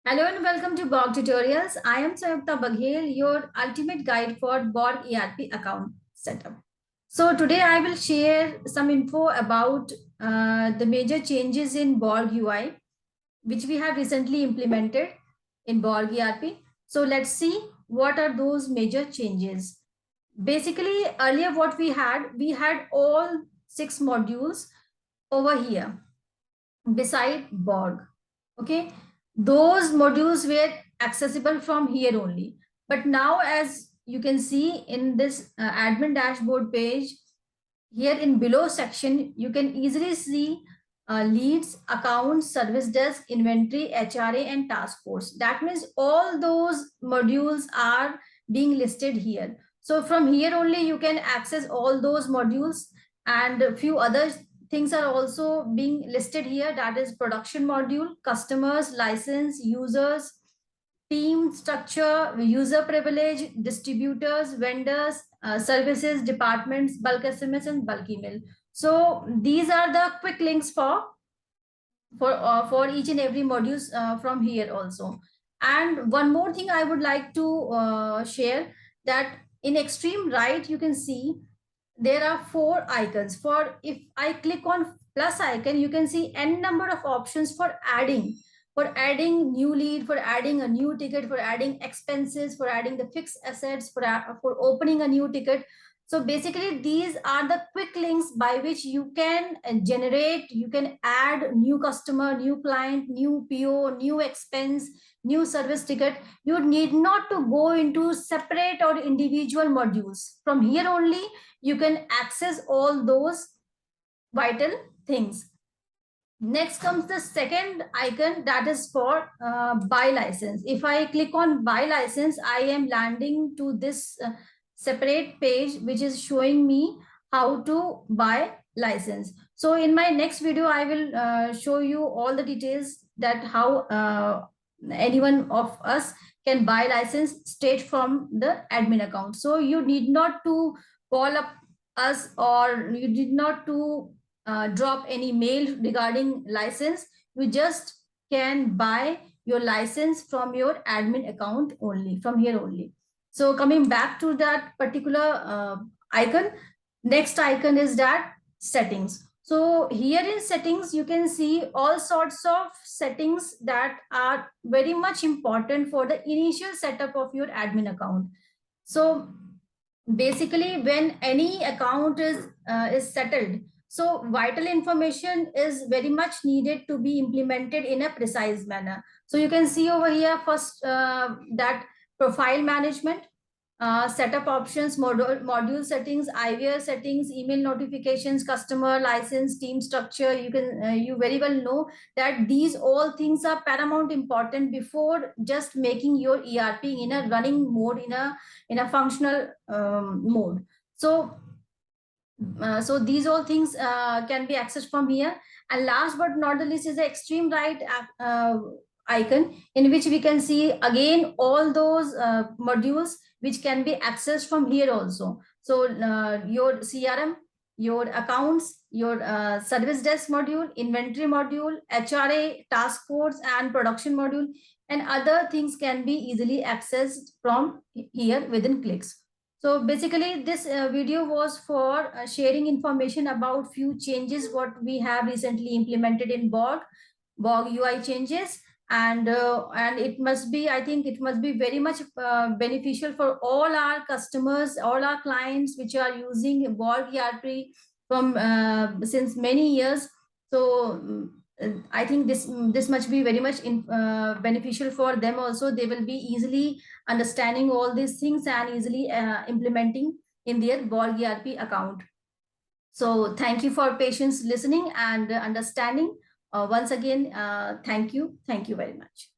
Hello and welcome to BORG Tutorials. I am Sanyokta Baghel, your ultimate guide for BORG ERP account setup. So today I will share some info about the major changes in BORG UI, which we have recently implemented in BORG ERP. So let's see what are those major changes. Basically, earlier what we had all 6 modules over here beside BORG. Okay, those modules were accessible from here only. But now, as you can see in this admin dashboard page, here in below section, you can easily see leads, accounts, service desk, inventory, HRA, and task force. That means all those modules are being listed here. So from here only, you can access all those modules, and a few other things are also being listed here. That is production module, customers, license, users, team structure, user privilege, distributors, vendors, services, departments, bulk SMS, and bulk email. So these are the quick links for each and every modules from here also. And one more thing I would like to share, that in extreme right you can see there are 4 icons. For if I click on plus icon, you can see n number of options for adding new lead, for adding a new ticket, for adding expenses, for adding the fixed assets, for opening a new ticket. So basically these are the quick links by which you can generate, you can add new customer, new client, new PO, new expense, new service ticket. You need not to go into separate or individual modules. From here only you can access all those vital things. Next comes the second icon, that is for buy license. If I click on buy license, I am landing to this separate page which is showing me how to buy license. So in my next video, I will show you all the details that how anyone of us can buy license straight from the admin account. So you need not to call up us, or you did not to drop any mail regarding license. You just can buy your license from your admin account only, from here only. So coming back to that particular icon, next icon is that settings. So here in settings, you can see all sorts of settings that are very much important for the initial setup of your admin account. So basically when any account is settled, so vital information is very much needed to be implemented in a precise manner. So you can see over here first that profile management, setup options, module settings, IVR settings, email notifications, customer license, team structure. You very well know that these all things are paramount important before just making your ERP in a running mode, in a functional mode. So these all things can be accessed from here. And last but not the least is the extreme right icon, in which we can see again all those modules which can be accessed from here also. So your CRM, your accounts, your service desk module, inventory module, HRA, task force, and production module, and other things can be easily accessed from here within clicks. So basically this video was for sharing information about few changes what we have recently implemented in BORG UI changes. And it must be, I think it must be very much beneficial for all our customers, all our clients which are using BORG ERP from since many years. So I think this must be very much beneficial for them also. They will be easily understanding all these things and easily implementing in their BORG ERP account. So thank you for patience listening and understanding. Once again, thank you very much.